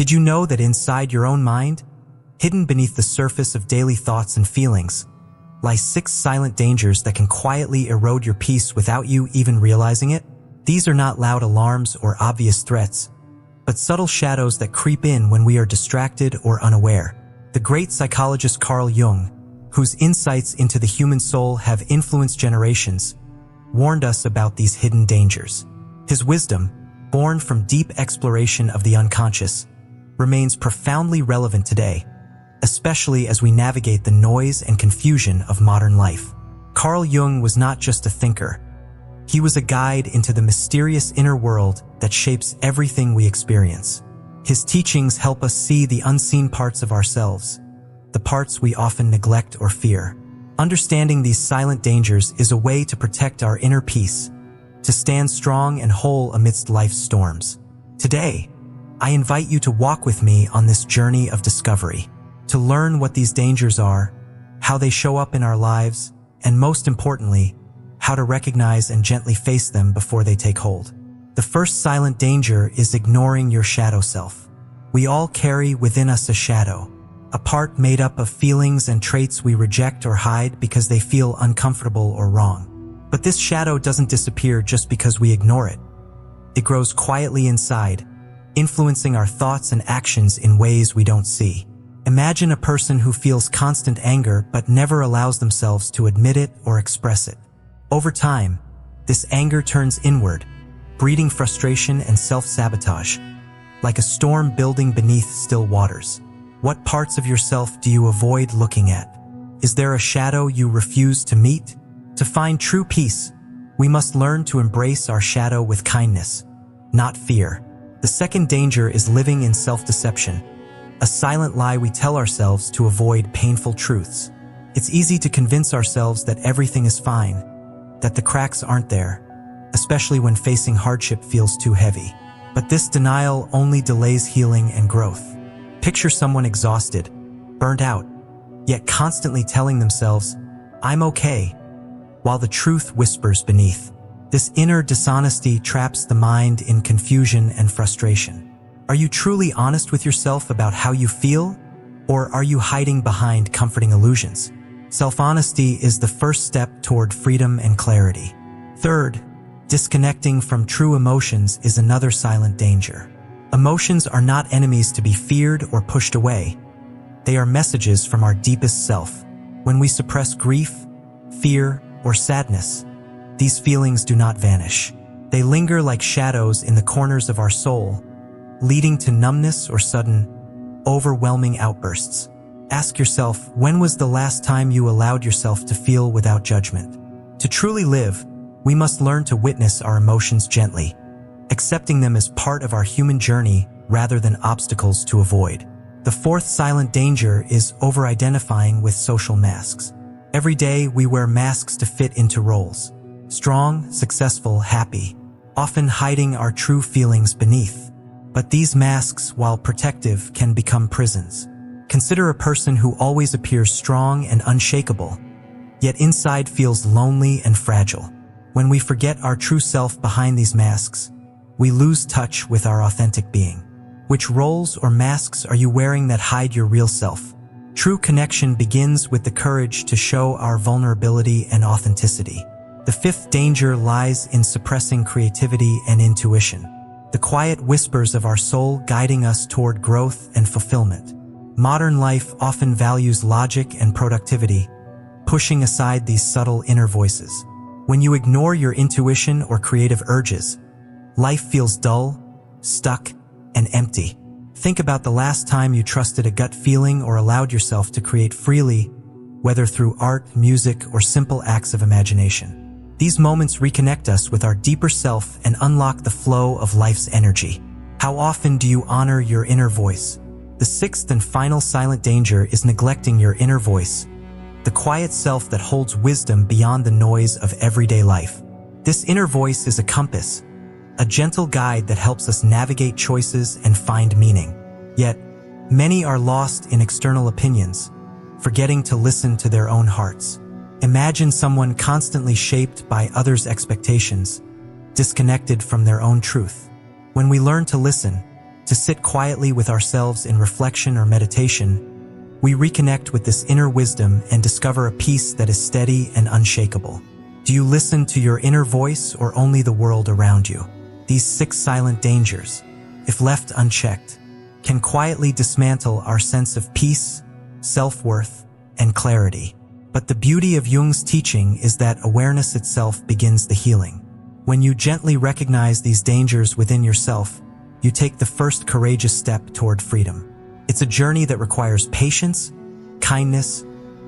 Did you know that inside your own mind, hidden beneath the surface of daily thoughts and feelings, lie 6 silent dangers that can quietly erode your peace without you even realizing it? These are not loud alarms or obvious threats, but subtle shadows that creep in when we are distracted or unaware. The great psychologist Carl Jung, whose insights into the human soul have influenced generations, warned us about these hidden dangers. His wisdom, born from deep exploration of the unconscious, remains profoundly relevant today, especially as we navigate the noise and confusion of modern life. Carl Jung was not just a thinker. He was a guide into the mysterious inner world that shapes everything we experience. His teachings help us see the unseen parts of ourselves, the parts we often neglect or fear. Understanding these silent dangers is a way to protect our inner peace, to stand strong and whole amidst life's storms. Today, I invite you to walk with me on this journey of discovery, to learn what these dangers are, how they show up in our lives, and most importantly, how to recognize and gently face them before they take hold. The first silent danger is ignoring your shadow self. We all carry within us a shadow, a part made up of feelings and traits we reject or hide because they feel uncomfortable or wrong. But this shadow doesn't disappear just because we ignore it. It grows quietly inside, influencing our thoughts and actions in ways we don't see. Imagine a person who feels constant anger but never allows themselves to admit it or express it. Over time, this anger turns inward, breeding frustration and self-sabotage, like a storm building beneath still waters. What parts of yourself do you avoid looking at? Is there a shadow you refuse to meet? To find true peace, we must learn to embrace our shadow with kindness, not fear. The second danger is living in self-deception, a silent lie we tell ourselves to avoid painful truths. It's easy to convince ourselves that everything is fine, that the cracks aren't there, especially when facing hardship feels too heavy. But this denial only delays healing and growth. Picture someone exhausted, burnt out, yet constantly telling themselves, "I'm okay," while the truth whispers beneath. This inner dishonesty traps the mind in confusion and frustration. Are you truly honest with yourself about how you feel, or are you hiding behind comforting illusions? Self-honesty is the first step toward freedom and clarity. Third, disconnecting from true emotions is another silent danger. Emotions are not enemies to be feared or pushed away. They are messages from our deepest self. When we suppress grief, fear, or sadness, these feelings do not vanish. They linger like shadows in the corners of our soul, leading to numbness or sudden, overwhelming outbursts. Ask yourself, when was the last time you allowed yourself to feel without judgment? To truly live, we must learn to witness our emotions gently, accepting them as part of our human journey rather than obstacles to avoid. The fourth silent danger is over-identifying with social masks. Every day we wear masks to fit into roles. Strong, successful, happy, often hiding our true feelings beneath. But these masks, while protective, can become prisons. Consider a person who always appears strong and unshakable, yet inside feels lonely and fragile. When we forget our true self behind these masks, we lose touch with our authentic being. Which roles or masks are you wearing that hide your real self? True connection begins with the courage to show our vulnerability and authenticity. The fifth danger lies in suppressing creativity and intuition, the quiet whispers of our soul guiding us toward growth and fulfillment. Modern life often values logic and productivity, pushing aside these subtle inner voices. When you ignore your intuition or creative urges, life feels dull, stuck, and empty. Think about the last time you trusted a gut feeling or allowed yourself to create freely, whether through art, music, or simple acts of imagination. These moments reconnect us with our deeper self and unlock the flow of life's energy. How often do you honor your inner voice? The sixth and final silent danger is neglecting your inner voice, the quiet self that holds wisdom beyond the noise of everyday life. This inner voice is a compass, a gentle guide that helps us navigate choices and find meaning. Yet, many are lost in external opinions, forgetting to listen to their own hearts. Imagine someone constantly shaped by others' expectations, disconnected from their own truth. When we learn to listen, to sit quietly with ourselves in reflection or meditation, we reconnect with this inner wisdom and discover a peace that is steady and unshakable. Do you listen to your inner voice or only the world around you? These 6 silent dangers, if left unchecked, can quietly dismantle our sense of peace, self-worth, and clarity. But the beauty of Jung's teaching is that awareness itself begins the healing. When you gently recognize these dangers within yourself, you take the first courageous step toward freedom. It's a journey that requires patience, kindness,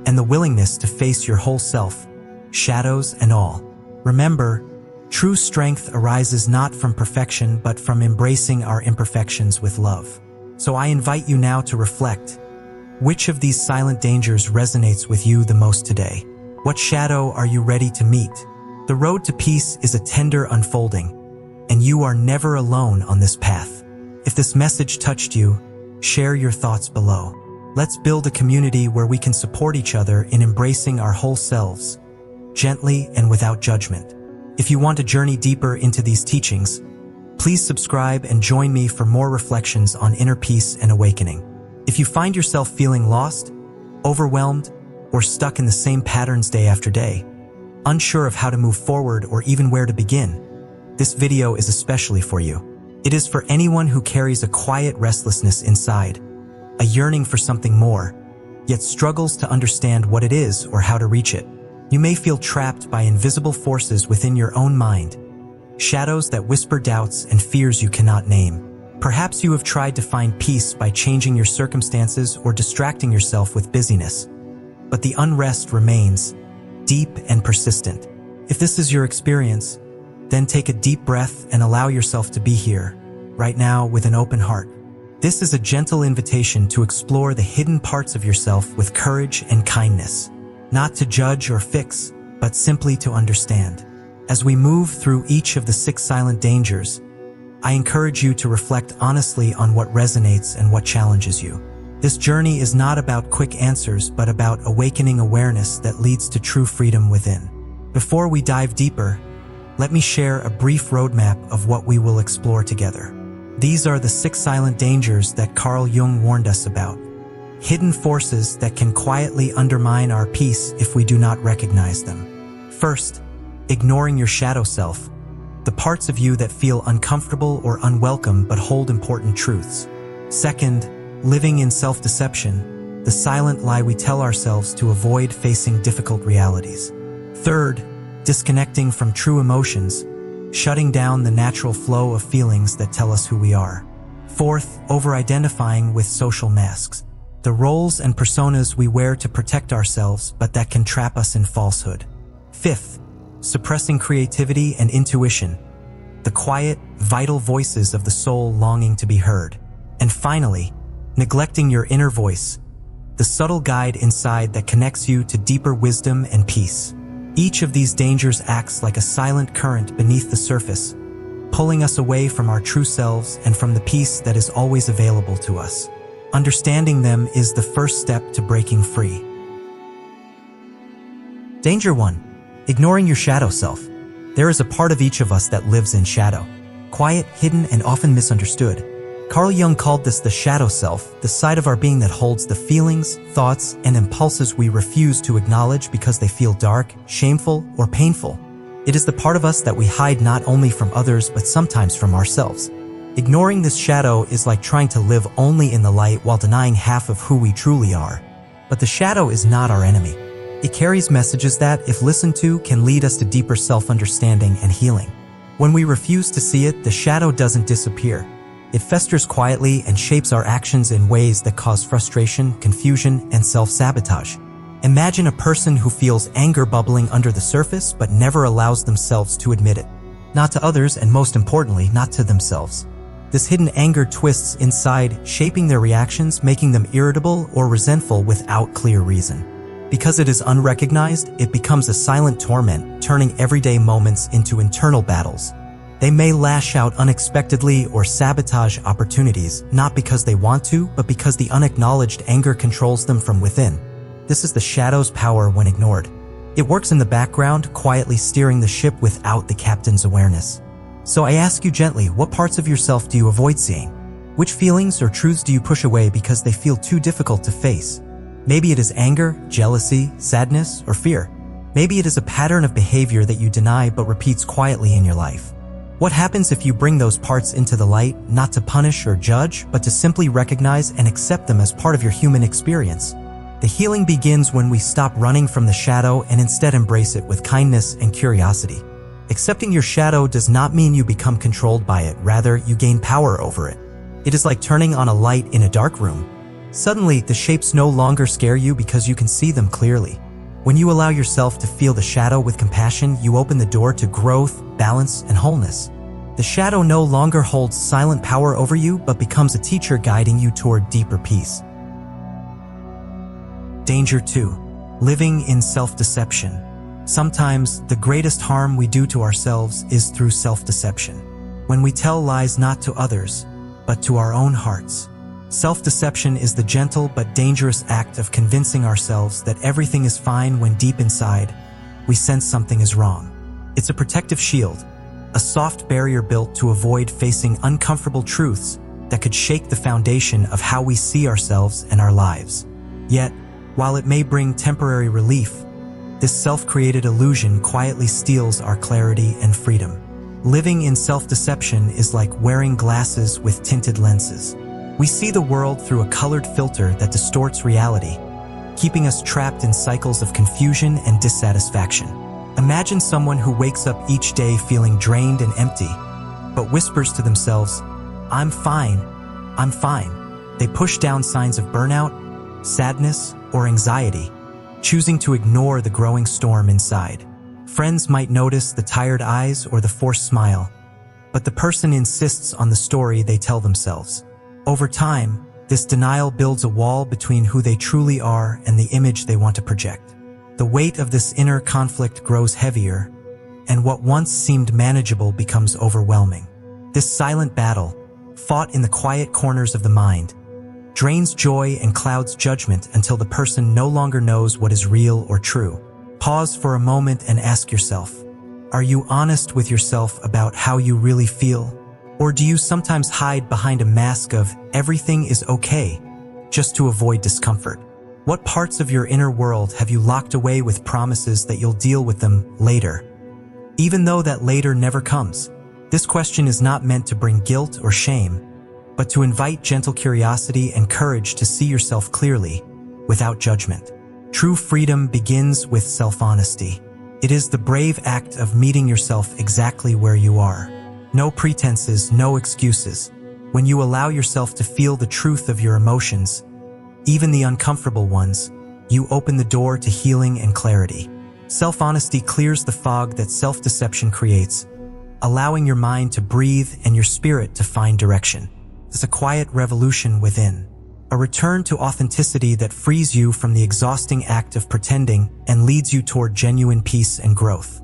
and the willingness to face your whole self, shadows and all. Remember, true strength arises not from perfection but from embracing our imperfections with love. So I invite you now to reflect. Which of these silent dangers resonates with you the most today? What shadow are you ready to meet? The road to peace is a tender unfolding, and you are never alone on this path. If this message touched you, share your thoughts below. Let's build a community where we can support each other in embracing our whole selves, gently and without judgment. If you want to journey deeper into these teachings, please subscribe and join me for more reflections on inner peace and awakening. If you find yourself feeling lost, overwhelmed, or stuck in the same patterns day after day, unsure of how to move forward or even where to begin, this video is especially for you. It is for anyone who carries a quiet restlessness inside, a yearning for something more, yet struggles to understand what it is or how to reach it. You may feel trapped by invisible forces within your own mind, shadows that whisper doubts and fears you cannot name. Perhaps you have tried to find peace by changing your circumstances or distracting yourself with busyness, but the unrest remains, deep and persistent. If this is your experience, then take a deep breath and allow yourself to be here, right now, with an open heart. This is a gentle invitation to explore the hidden parts of yourself with courage and kindness, not to judge or fix, but simply to understand. As we move through each of the 6 silent dangers, I encourage you to reflect honestly on what resonates and what challenges you. This journey is not about quick answers, but about awakening awareness that leads to true freedom within. Before we dive deeper, let me share a brief roadmap of what we will explore together. These are the 6 silent dangers that Carl Jung warned us about. Hidden forces that can quietly undermine our peace if we do not recognize them. First, ignoring your shadow self, the parts of you that feel uncomfortable or unwelcome but hold important truths. Second, living in self-deception, the silent lie we tell ourselves to avoid facing difficult realities. Third, disconnecting from true emotions, shutting down the natural flow of feelings that tell us who we are. Fourth, over-identifying with social masks, the roles and personas we wear to protect ourselves but that can trap us in falsehood. Fifth, suppressing creativity and intuition, the quiet, vital voices of the soul longing to be heard. And finally, neglecting your inner voice, the subtle guide inside that connects you to deeper wisdom and peace. Each of these dangers acts like a silent current beneath the surface, pulling us away from our true selves and from the peace that is always available to us. Understanding them is the first step to breaking free. Danger 1. Ignoring your shadow self. There is a part of each of us that lives in shadow. Quiet, hidden, and often misunderstood. Carl Jung called this the shadow self, the side of our being that holds the feelings, thoughts, and impulses we refuse to acknowledge because they feel dark, shameful, or painful. It is the part of us that we hide not only from others but sometimes from ourselves. Ignoring this shadow is like trying to live only in the light while denying half of who we truly are. But the shadow is not our enemy. It carries messages that, if listened to, can lead us to deeper self-understanding and healing. When we refuse to see it, the shadow doesn't disappear. It festers quietly and shapes our actions in ways that cause frustration, confusion, and self-sabotage. Imagine a person who feels anger bubbling under the surface but never allows themselves to admit it. Not to others, and most importantly, not to themselves. This hidden anger twists inside, shaping their reactions, making them irritable or resentful without clear reason. Because it is unrecognized, it becomes a silent torment, turning everyday moments into internal battles. They may lash out unexpectedly or sabotage opportunities, not because they want to, but because the unacknowledged anger controls them from within. This is the shadow's power when ignored. It works in the background, quietly steering the ship without the captain's awareness. So I ask you gently, what parts of yourself do you avoid seeing? Which feelings or truths do you push away because they feel too difficult to face? Maybe it is anger, jealousy, sadness, or fear. Maybe it is a pattern of behavior that you deny but repeats quietly in your life. What happens if you bring those parts into the light, not to punish or judge, but to simply recognize and accept them as part of your human experience? The healing begins when we stop running from the shadow and instead embrace it with kindness and curiosity. Accepting your shadow does not mean you become controlled by it, rather you gain power over it. It is like turning on a light in a dark room. Suddenly, the shapes no longer scare you because you can see them clearly. When you allow yourself to feel the shadow with compassion, you open the door to growth, balance, and wholeness. The shadow no longer holds silent power over you, but becomes a teacher guiding you toward deeper peace. Danger 2. Living in self-deception. Sometimes, the greatest harm we do to ourselves is through self-deception. When we tell lies not to others, but to our own hearts. Self-deception is the gentle but dangerous act of convincing ourselves that everything is fine when deep inside, we sense something is wrong. It's a protective shield, a soft barrier built to avoid facing uncomfortable truths that could shake the foundation of how we see ourselves and our lives. Yet, while it may bring temporary relief, this self-created illusion quietly steals our clarity and freedom. Living in self-deception is like wearing glasses with tinted lenses. We see the world through a colored filter that distorts reality, keeping us trapped in cycles of confusion and dissatisfaction. Imagine someone who wakes up each day feeling drained and empty, but whispers to themselves, "I'm fine, I'm fine." They push down signs of burnout, sadness, or anxiety, choosing to ignore the growing storm inside. Friends might notice the tired eyes or the forced smile, but the person insists on the story they tell themselves. Over time, this denial builds a wall between who they truly are and the image they want to project. The weight of this inner conflict grows heavier, and what once seemed manageable becomes overwhelming. This silent battle, fought in the quiet corners of the mind, drains joy and clouds judgment until the person no longer knows what is real or true. Pause for a moment and ask yourself, are you honest with yourself about how you really feel? Or do you sometimes hide behind a mask of everything is okay, just to avoid discomfort? What parts of your inner world have you locked away with promises that you'll deal with them later, even though that later never comes? This question is not meant to bring guilt or shame, but to invite gentle curiosity and courage to see yourself clearly, without judgment. True freedom begins with self-honesty. It is the brave act of meeting yourself exactly where you are. No pretenses, no excuses. When you allow yourself to feel the truth of your emotions, even the uncomfortable ones, you open the door to healing and clarity. Self-honesty clears the fog that self-deception creates, allowing your mind to breathe and your spirit to find direction. It's a quiet revolution within, a return to authenticity that frees you from the exhausting act of pretending and leads you toward genuine peace and growth.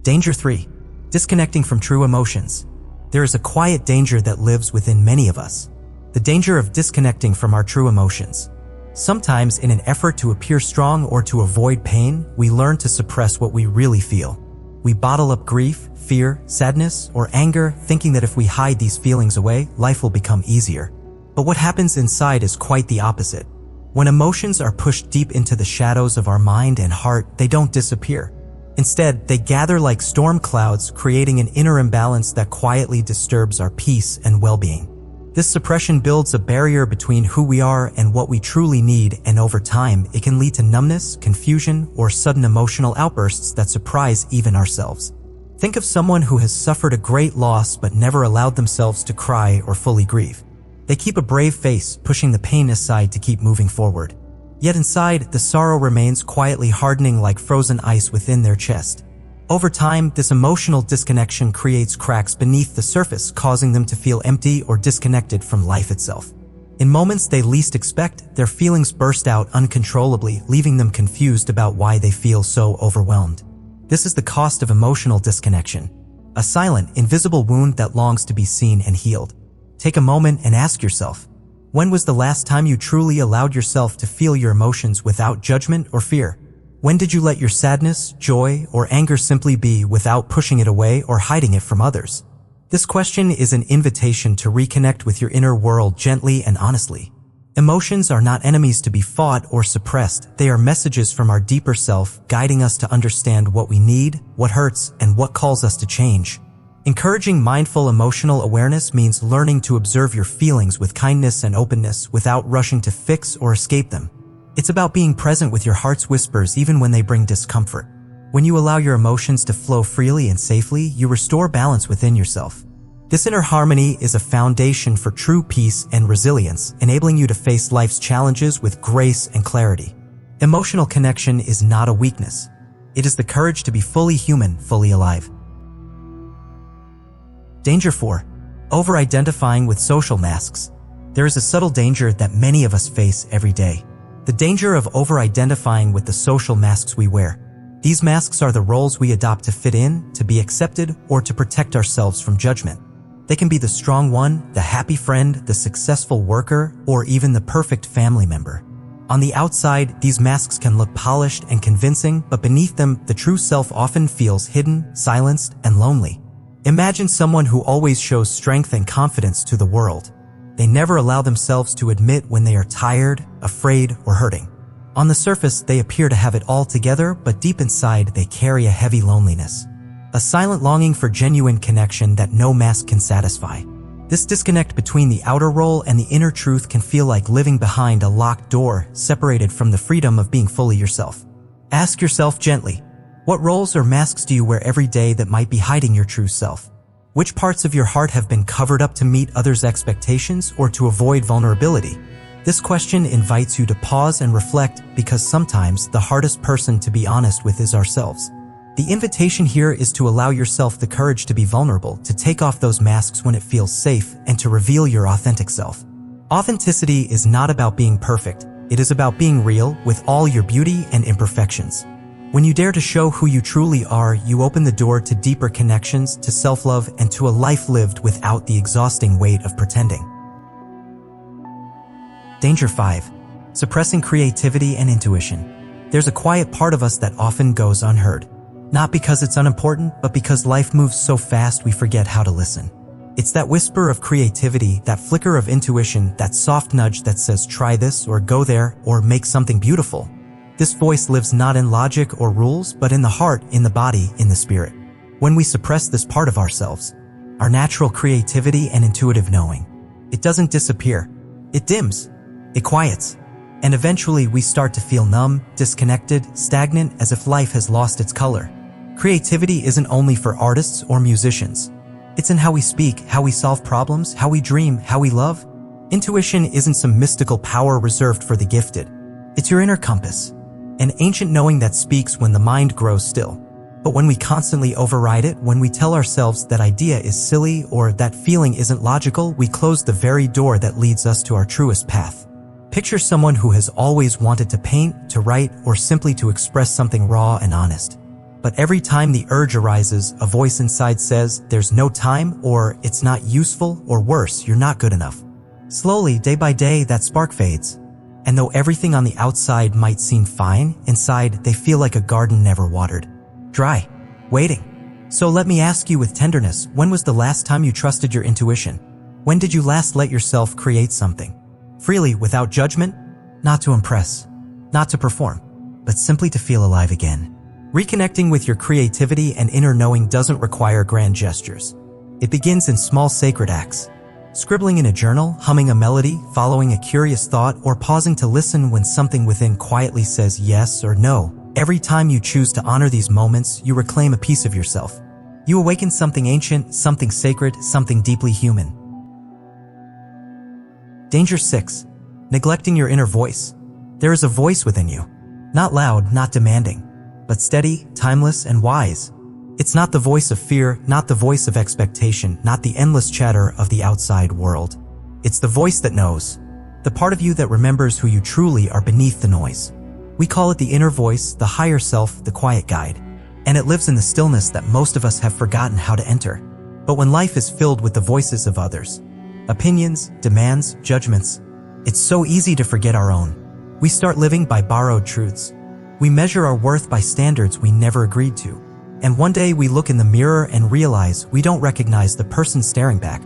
Danger 3. Disconnecting from true emotions. There is a quiet danger that lives within many of us. The danger of disconnecting from our true emotions. Sometimes, in an effort to appear strong or to avoid pain, we learn to suppress what we really feel. We bottle up grief, fear, sadness, or anger, thinking that if we hide these feelings away, life will become easier. But what happens inside is quite the opposite. When emotions are pushed deep into the shadows of our mind and heart, they don't disappear. Instead, they gather like storm clouds, creating an inner imbalance that quietly disturbs our peace and well-being. This suppression builds a barrier between who we are and what we truly need, and over time, it can lead to numbness, confusion, or sudden emotional outbursts that surprise even ourselves. Think of someone who has suffered a great loss but never allowed themselves to cry or fully grieve. They keep a brave face, pushing the pain aside to keep moving forward. Yet inside, the sorrow remains quietly hardening like frozen ice within their chest. Over time, this emotional disconnection creates cracks beneath the surface, causing them to feel empty or disconnected from life itself. In moments they least expect, their feelings burst out uncontrollably, leaving them confused about why they feel so overwhelmed. This is the cost of emotional disconnection, a silent, invisible wound that longs to be seen and healed. Take a moment and ask yourself, when was the last time you truly allowed yourself to feel your emotions without judgment or fear? When did you let your sadness, joy, or anger simply be without pushing it away or hiding it from others? This question is an invitation to reconnect with your inner world gently and honestly. Emotions are not enemies to be fought or suppressed. They are messages from our deeper self, guiding us to understand what we need, what hurts, and what calls us to change. Encouraging mindful emotional awareness means learning to observe your feelings with kindness and openness without rushing to fix or escape them. It's about being present with your heart's whispers even when they bring discomfort. When you allow your emotions to flow freely and safely, you restore balance within yourself. This inner harmony is a foundation for true peace and resilience, enabling you to face life's challenges with grace and clarity. Emotional connection is not a weakness. It is the courage to be fully human, fully alive. Danger 4. Over-identifying with social masks. There is a subtle danger that many of us face every day. The danger of over-identifying with the social masks we wear. These masks are the roles we adopt to fit in, to be accepted, or to protect ourselves from judgment. They can be the strong one, the happy friend, the successful worker, or even the perfect family member. On the outside, these masks can look polished and convincing, but beneath them, the true self often feels hidden, silenced, and lonely. Imagine someone who always shows strength and confidence to the world. They never allow themselves to admit when they are tired, afraid, or hurting. On the surface, they appear to have it all together, but deep inside, they carry a heavy loneliness. A silent longing for genuine connection that no mask can satisfy. This disconnect between the outer role and the inner truth can feel like living behind a locked door, separated from the freedom of being fully yourself. Ask yourself gently, what roles or masks do you wear every day that might be hiding your true self? Which parts of your heart have been covered up to meet others' expectations or to avoid vulnerability? This question invites you to pause and reflect, because sometimes the hardest person to be honest with is ourselves. The invitation here is to allow yourself the courage to be vulnerable, to take off those masks when it feels safe, and to reveal your authentic self. Authenticity is not about being perfect. It is about being real with all your beauty and imperfections. When you dare to show who you truly are, you open the door to deeper connections, to self-love, and to a life lived without the exhausting weight of pretending. Danger 5. Suppressing creativity and intuition. There's a quiet part of us that often goes unheard. Not because it's unimportant, but because life moves so fast we forget how to listen. It's that whisper of creativity, that flicker of intuition, that soft nudge that says try this, or go there, or make something beautiful. This voice lives not in logic or rules, but in the heart, in the body, in the spirit. When we suppress this part of ourselves, our natural creativity and intuitive knowing, it doesn't disappear. It dims. It quiets. And eventually we start to feel numb, disconnected, stagnant, as if life has lost its color. Creativity isn't only for artists or musicians. It's in how we speak, how we solve problems, how we dream, how we love. Intuition isn't some mystical power reserved for the gifted. It's your inner compass, an ancient knowing that speaks when the mind grows still. But when we constantly override it, when we tell ourselves that idea is silly or that feeling isn't logical, we close the very door that leads us to our truest path. Picture someone who has always wanted to paint, to write, or simply to express something raw and honest. But every time the urge arises, a voice inside says, there's no time, or it's not useful, or worse, you're not good enough. Slowly, day by day, that spark fades. And though everything on the outside might seem fine, inside they feel like a garden never watered. Dry. Waiting. So let me ask you with tenderness, when was the last time you trusted your intuition? When did you last let yourself create something? Freely, without judgment? Not to impress. Not to perform. But simply to feel alive again. Reconnecting with your creativity and inner knowing doesn't require grand gestures. It begins in small sacred acts. Scribbling in a journal, humming a melody, following a curious thought, or pausing to listen when something within quietly says yes or no. Every time you choose to honor these moments, you reclaim a piece of yourself. You awaken something ancient, something sacred, something deeply human. Danger 6. Neglecting your inner voice. There is a voice within you. Not loud, not demanding, but steady, timeless, and wise. It's not the voice of fear, not the voice of expectation, not the endless chatter of the outside world. It's the voice that knows, the part of you that remembers who you truly are beneath the noise. We call it the inner voice, the higher self, the quiet guide. And it lives in the stillness that most of us have forgotten how to enter. But when life is filled with the voices of others, opinions, demands, judgments, it's so easy to forget our own. We start living by borrowed truths. We measure our worth by standards we never agreed to. And one day we look in the mirror and realize we don't recognize the person staring back.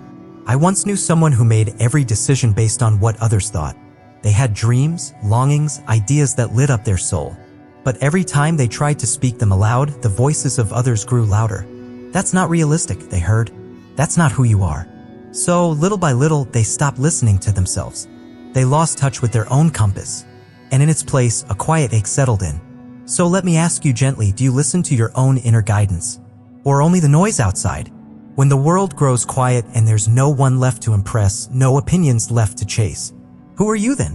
I once knew someone who made every decision based on what others thought. They had dreams, longings, ideas that lit up their soul. But every time they tried to speak them aloud, the voices of others grew louder. That's not realistic, they heard. That's not who you are. So, little by little, they stopped listening to themselves. They lost touch with their own compass. And in its place, a quiet ache settled in. So let me ask you gently, do you listen to your own inner guidance? Or only the noise outside? When the world grows quiet and there's no one left to impress, no opinions left to chase, who are you then?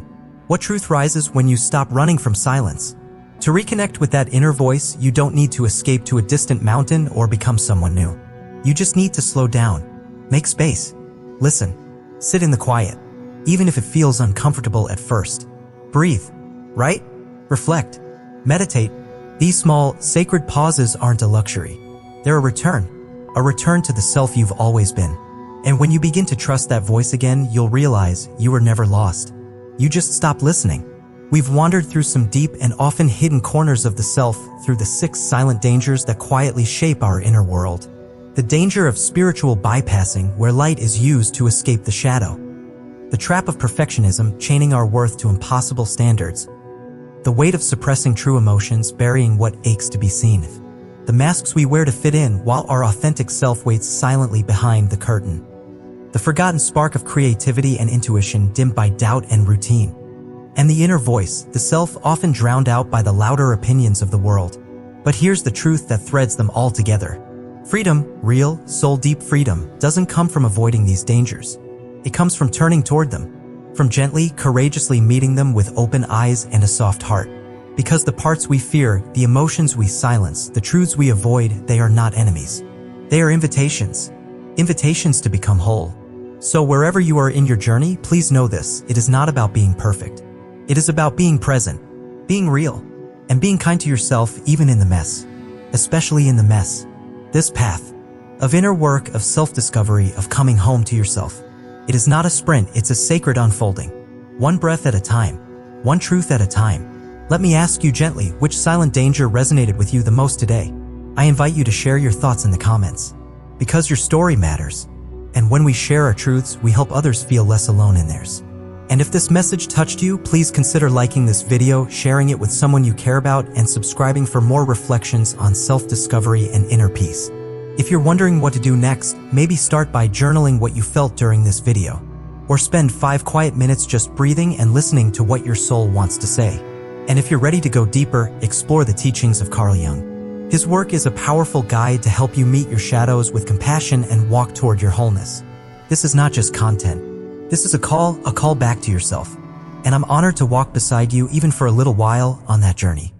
What truth rises when you stop running from silence? To reconnect with that inner voice, you don't need to escape to a distant mountain or become someone new. You just need to slow down, make space, listen, sit in the quiet, even if it feels uncomfortable at first. Breathe, right? Reflect, meditate. These small, sacred pauses aren't a luxury. They're a return to the self you've always been. And when you begin to trust that voice again, you'll realize you were never lost. You just stopped listening. We've wandered through some deep and often hidden corners of the self, through the 6 silent dangers that quietly shape our inner world. The danger of spiritual bypassing, where light is used to escape the shadow. The trap of perfectionism, chaining our worth to impossible standards. The weight of suppressing true emotions, burying what aches to be seen. The masks we wear to fit in while our authentic self waits silently behind the curtain. The forgotten spark of creativity and intuition dimmed by doubt and routine. And the inner voice, the self often drowned out by the louder opinions of the world. But here's the truth that threads them all together. Freedom, real, soul-deep freedom, doesn't come from avoiding these dangers. It comes from turning toward them. From gently, courageously meeting them with open eyes and a soft heart. Because the parts we fear, the emotions we silence, the truths we avoid, they are not enemies. They are invitations. Invitations to become whole. So wherever you are in your journey, please know this, it is not about being perfect. It is about being present, being real, and being kind to yourself even in the mess. Especially in the mess. This path of inner work, of self-discovery, of coming home to yourself. It is not a sprint, it's a sacred unfolding. One breath at a time, one truth at a time. Let me ask you gently, which silent danger resonated with you the most today? I invite you to share your thoughts in the comments. Because your story matters. And when we share our truths, we help others feel less alone in theirs. And if this message touched you, please consider liking this video, sharing it with someone you care about, and subscribing for more reflections on self-discovery and inner peace. If you're wondering what to do next, maybe start by journaling what you felt during this video. Or spend 5 quiet minutes just breathing and listening to what your soul wants to say. And if you're ready to go deeper, explore the teachings of Carl Jung. His work is a powerful guide to help you meet your shadows with compassion and walk toward your wholeness. This is not just content. This is a call back to yourself. And I'm honored to walk beside you even for a little while on that journey.